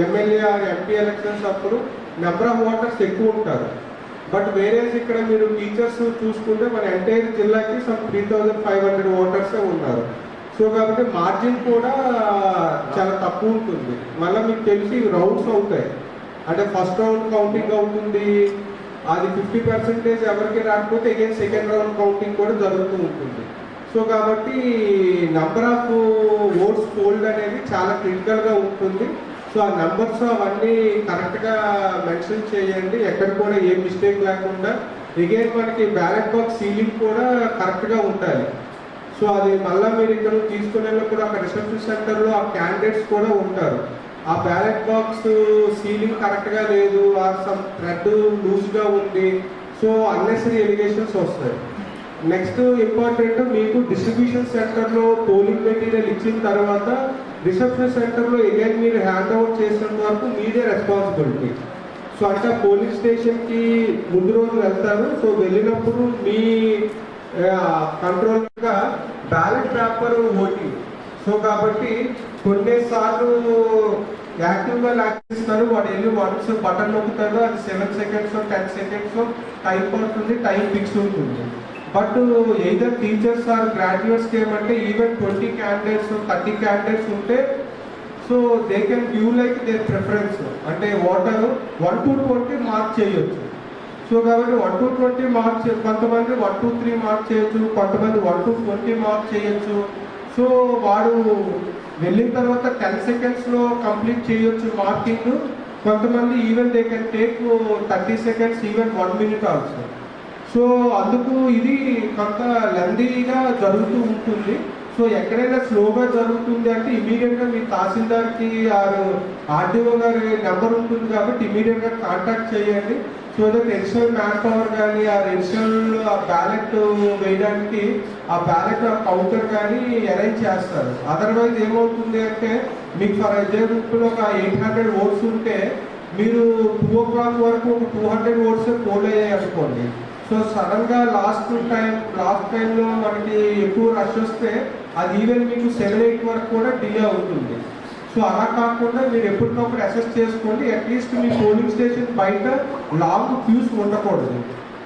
MLA or MP elections అప్పుడు number of voters ఎక్కువ ఉంటారు. బట్ వేరేస్ ఇక్కడ మీరు టీచర్స్ చూసుకుంటే మన ఎంటైర్ జిల్లాకి సమ్ 3500 ఓటర్సే ఉన్నారు. సో కాబట్టి మార్జిన్ కూడా చాలా తక్కువ ఉంటుంది. మళ్ళీ మీకు తెలిసి రౌండ్స్ అవుతాయి, అంటే ఫస్ట్ రౌండ్ కౌంటింగ్ అవుతుంది, అది 50% ఎవరికి రాకపోతే అగైన్ సెకండ్ రౌండ్ కౌంటింగ్ కూడా జరుగుతూ ఉంటుంది. సో కాబట్టి నంబర్ ఆఫ్ ఓట్స్ పోల్డ్ అనేది చాలా క్రిటికల్గా ఉంటుంది. సో ఆ నెంబర్స్ అవన్నీ కరెక్ట్గా మెన్షన్ చేయండి, ఎక్కడ కూడా ఏ మిస్టేక్ లేకుండా. అగైన్ మనకి బ్యాలెట్ బాక్స్ సీలింగ్ కూడా కరెక్ట్గా ఉండాలి. సో అది మళ్ళీ మీరు ఇక్కడ తీసుకునే కూడా అక్కడ రిసెప్షన్ సెంటర్లో ఆ క్యాండిడేట్స్ కూడా ఉంటారు. ఆ బ్యాలెట్ బాక్స్ సీలింగ్ కరెక్ట్గా లేదు, ఆ సమ్ థ్రెడ్ లూజ్గా ఉంది, సో అన్నెసరీ ఎలిగేషన్స్ వస్తాయి. నెక్స్ట్ ఇంపార్టెంట్, మీకు డిస్ట్రిబ్యూషన్ సెంటర్లో పోలింగ్ మెటీరియల్ ఇచ్చిన తర్వాత రిసెప్షన్ సెంటర్లో అగైన్ మీరు హ్యాండ్ అవుట్ చేసినంత వరకు మీదే రెస్పాన్సిబిలిటీ. సో అంటే పోలింగ్ స్టేషన్కి ముందు రోజు వెళ్తారు. సో వెళ్ళినప్పుడు మీ కంట్రోల్గా బ్యాలెట్ పేపర్ ఓటింగ్. సో కాబట్టి కొన్నిసార్లు యాక్టివ్గా లాక్కిస్తారు, వాడు వెళ్ళి వన్స్ బటన్ నొక్కుతాడు, అది 7 seconds 10 seconds టైం పడుతుంది, టైం ఫిక్స్ ఉంటుంది. బట్ ఎయిదర్ టీచర్స్ ఆర్ గ్రాడ్యుయేట్స్కి ఏమంటే ఈవెన్ 20 candidates 30 candidates ఉంటే so they can give like their preference, అంటే ఓటర్ 1 to 20 మార్క్ చేయొచ్చు. సో కాబట్టి 1 to 20 మార్క్, కొంతమంది 1 to 3 మార్క్ చేయొచ్చు, కొంతమంది 1 to 20 మార్క్ చేయొచ్చు. సో వాడు వెళ్ళిన తర్వాత 10 secondsలో కంప్లీట్ చేయొచ్చు మార్కింగ్. కొంతమంది even they can take 30 seconds, even 1 minute also. So అందుకు ఇది కొంత లెందీగా జరుగుతూ ఉంటుంది. సో ఎక్కడైనా స్లోగా జరుగుతుంది అంటే ఇమీడియట్గా మీ తహసీల్దార్కి ఆర్డీఓ గారి నెంబర్ ఉంటుంది కాబట్టి ఇమీడియట్గా కాంటాక్ట్ చేయండి. So that additional man power కానీ ఆ ఎడిషనల్ బ్యాలెట్ వేయడానికి ఆ బ్యాలెట్ కౌంటర్ కానీ అరేంజ్ చేస్తారు. అదర్వైజ్ ఏమవుతుంది అంటే మీకు ఫర్ ఎగ్జాంపుల్ ఒక 800 ఓట్స్ ఉంటే మీరు 2 o'clock వరకు ఒక 200 ఓట్స్ పోల్ అయ్యాయి అనుకోండి. సో సడన్గా లాస్ట్ టైంలో మనకి ఎక్కువ రష్ వస్తే అది ఈవెన్ మీకు 7-8 వరకు కూడా డిలే అవుతుంది. సో అలా కాకుండా మీరు ఎప్పటికప్పుడు అసెస్ చేసుకోండి. అట్లీస్ట్ మీ పోలింగ్ స్టేషన్ బయట లాంగ్ క్యూస్ ఉండకూడదు.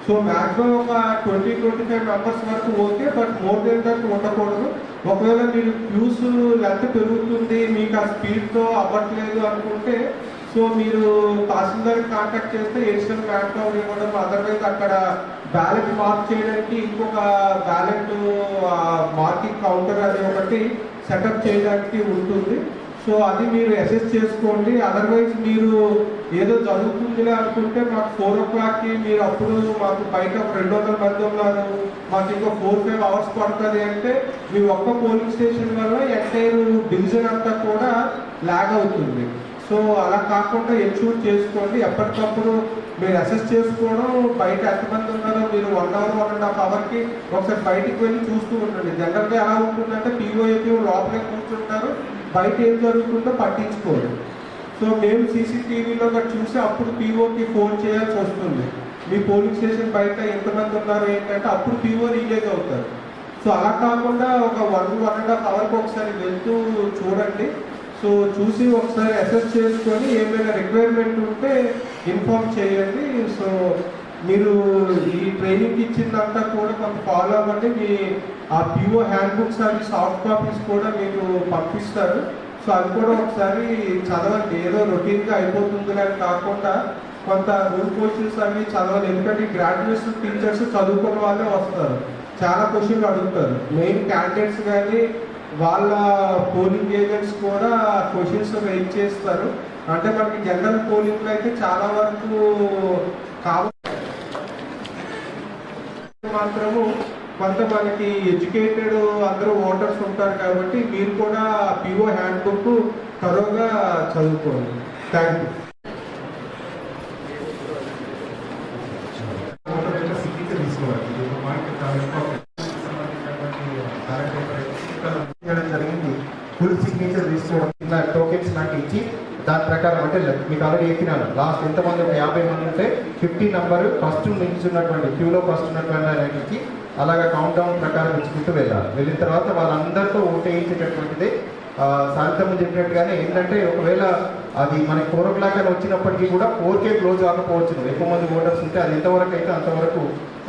సో మ్యాక్సిమం ఒక 20-25 మెంబర్స్ వరకు okay, but more than that ఉండకూడదు. ఒకవేళ మీరు క్యూస్ లెంత్ పెరుగుతుంది, మీకు ఆ స్పీడ్తో అవ్వట్లేదు అనుకుంటే సో మీరు తహసీల్దార్కి కాంటాక్ట్ చేస్తే ఎడిషనల్ మ్యాన్ పవర్ ఇవ్వడం, అదర్వైజ్ అక్కడ బ్యాలెట్ మార్క్ చేయడానికి ఇంకొక బ్యాలెట్ మార్కింగ్ కౌంటర్ అనేది ఒకటి సెటప్ చేయడానికి ఉంటుంది. సో అది మీరు అసెస్ చేసుకోండి. అదర్వైజ్ మీరు ఏదో జరుగుతుందిలే అనుకుంటే మాకు 4 o'clockకి మీరు అప్పుడు మాకు బయట 200 మంది ఉన్నారు, మాకు ఇంకా 4-5 hours పడుతుంది అంటే మీ ఒక్క పోలింగ్ స్టేషన్ వల్ల ఎంటైర్ డివిజన్ అంతా కూడా ల్యాగ్ అవుతుంది. సో అలా కాకుండా ఎన్షూర్ చేసుకోండి. ఎప్పటికప్పుడు మీరు అసెస్ చేసుకోవడం, బయట ఎంతమంది ఉన్నారో మీరు 1 hour 1.5 hourకి ఒకసారి బయటికి వెళ్ళి చూస్తూ ఉండండి. జనరల్గా ఎలా ఉంటుందంటే పీఓఏపీ లోపలే కూర్చుంటారు, బయట ఏం జరుగుతుందో పట్టించుకోరు. సో మేము సీసీటీవీలో చూసి అప్పుడు పీఓకి ఫోన్ చేయాల్సి వస్తుంది. మీ పోలింగ్ స్టేషన్ బయట ఎంతమంది ఉన్నారు ఏంటంటే అప్పుడు పీఓ రిలీజ్ అవుతారు. సో అలా కాకుండా ఒక 1.5 hourకి ఒకసారి వెళ్తూ చూడండి. సో చూసి ఒకసారి అసెస్ చేసుకొని ఏమైనా రిక్వైర్మెంట్ ఉంటే ఇన్ఫార్మ్ చేయండి. సో మీరు ఈ ట్రైనింగ్ ఇచ్చిందంతా కూడా కొంత ఫాలో అవ్వండి. మీ ఆ పిఓ హ్యాండ్ బుక్స్ అవి సాఫ్ట్ కాపీస్ కూడా మీకు పంపిస్తారు. సో అది కూడా ఒకసారి చదవండి. ఏదో రొటీన్గా అయిపోతుంది అని కాకుండా కొంత రూల్ క్వశ్చన్స్ అవి చదవాలి. ఎందుకంటే గ్రాడ్యుయేట్స్ టీచర్స్ చదువుకున్న వాళ్ళే వస్తారు, చాలా క్వశ్చన్లు అడుగుతారు. మెయిన్ క్యాండిడేట్స్ కానీ వాళ్ళ పోలింగ్ ఏజెంట్స్ కూడా క్వశ్చన్స్ వెయిట్ చేస్తారు. అంటే మనకి జనరల్ పోలింగ్లో అయితే చాలా వరకు కావాలి మాత్రము కొంత మనకి ఎడ్యుకేటెడ్ అందరూ ఓటర్స్ ఉంటారు కాబట్టి మీరు కూడా పిఓ హ్యాండ్ బుక్ త్వరగా చదువుకోండి. Thank you. జరిగింది ఫుల్ సిగ్నేచర్ తీసుకోవడం, టోకెన్స్ నాకు ఇచ్చి దాని ప్రకారం అంటే మీకు ఆల్రెడీ ఎక్కినాను. లాస్ట్ ఎంతమంది 50 మంది ఉంటే 50 నెంబర్ ఫస్ట్ నిల్చున్నటువంటి క్యూలో ఫస్ట్ ఉన్నటువంటి ఆయనకి ఇచ్చి అలాగా కౌంట్ డౌన్ ప్రకారం ఇచ్చుకుంటూ వెళ్ళాలి. వెళ్ళిన తర్వాత వాళ్ళందరితో ఓటేయించేటటువంటిది సాయంత్రం చెప్పినట్టుగానే ఏంటంటే ఒకవేళ అది మనకి 4 o'clock అని వచ్చినప్పటికీ కూడా 4కే క్లోజ్ కాకపోవచ్చు. ఎక్కువ మంది ఓటర్స్ ఉంటే అది ఎంతవరకు అయితే అంతవరకు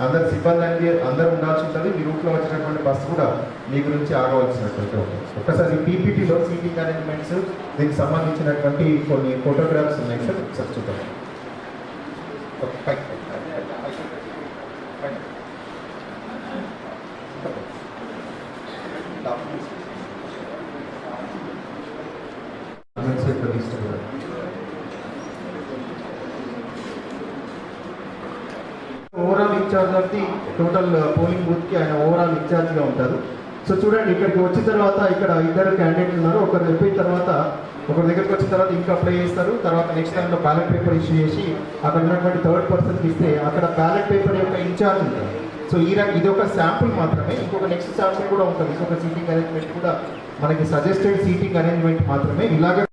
అందరు సిబ్బంది అనేది అందరూ ఉండాల్సి ఉంటుంది. మీ రూట్లో వచ్చినటువంటి బస్సు కూడా మీ గురించి ఆగవలసినటువంటి ఉంటుంది. ఒకసారి పీపీటీలో సీటింగ్ అరేంజ్మెంట్స్ దీనికి సంబంధించినటువంటి కొన్ని ఫోటోగ్రాఫ్స్ ఉన్నాయి సార్, ఒకసారి చూద్దాం. Overall in charge of the total polling బూత్కి ఆయన ఓవరాల్ ఇన్ఛార్జ్గా ఉంటారు. సో చూడండి, ఇక్కడికి వచ్చిన తర్వాత ఇక్కడ ఇద్దరు క్యాండిడేట్లు ఉన్నారు. ఒకరు వెళ్ళిన తర్వాత ఒకరి దగ్గరికి వచ్చిన తర్వాత ఇంకా అప్లై చేస్తారు. తర్వాత నెక్స్ట్ టైంలో బ్యాలెట్ పేపర్ ఇష్యూ చేసి అక్కడ ఉన్నటువంటి థర్డ్ పర్సన్కి ఇస్తే అక్కడ బ్యాలెట్ పేపర్ యొక్క ఇన్ఛార్జ్ ఉంటుంది. సో ఇది ఒక శాంపుల్ మాత్రమే. ఇంకొక నెక్స్ట్ శాంపుల్ కూడా ఉంటుంది. ఇంకొక సీటింగ్ అరేంజ్మెంట్ కూడా మనకి సజెస్టెడ్ సీటింగ్ అరేంజ్మెంట్ మాత్రమే. ఇలాగే